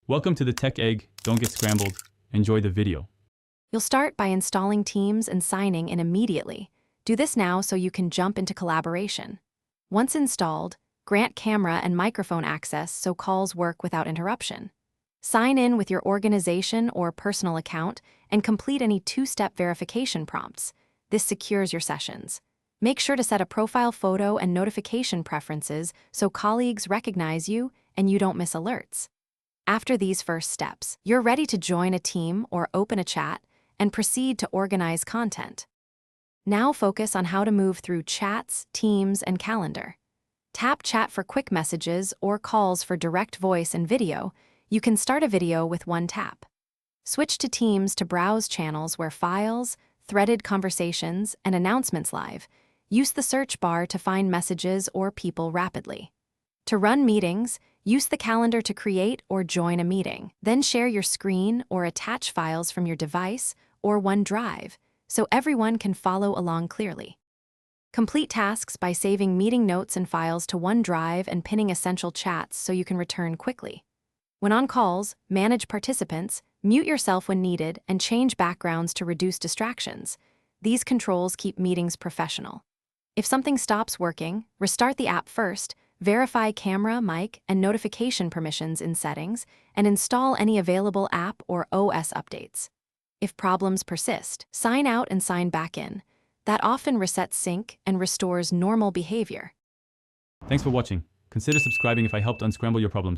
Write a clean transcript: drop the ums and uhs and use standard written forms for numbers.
Welcome to the Tech Egg. Don't get scrambled. Enjoy the video. You'll start by installing Teams and signing in immediately. Do this now so you can jump into collaboration. Once installed, grant camera and microphone access so calls work without interruption. Sign in with your organization or personal account and complete any two-step verification prompts. This secures your sessions. Make sure to set a profile photo and notification preferences so colleagues recognize you and you don't miss alerts. After these first steps, you're ready to join a team or open a chat and proceed to organize content. Now focus on how to move through chats, Teams, and Calendar. Tap Chat for quick messages or calls for direct voice and video. You can start a video with one tap. Switch to Teams to browse channels where files, threaded conversations, and announcements live. Use the search bar to find messages or people rapidly. To run meetings, use the calendar to create or join a meeting. Then share your screen or attach files from your device or OneDrive so everyone can follow along clearly. Complete tasks by saving meeting notes and files to OneDrive and pinning essential chats so you can return quickly. When on calls, manage participants, mute yourself when needed, and change backgrounds to reduce distractions. These controls keep meetings professional. If something stops working, restart the app first, verify camera, mic, and notification permissions in settings, and install any available app or OS updates. If problems persist, sign out and sign back in. That often resets sync and restores normal behavior. Thanks for watching. Consider subscribing if I helped unscramble your problems.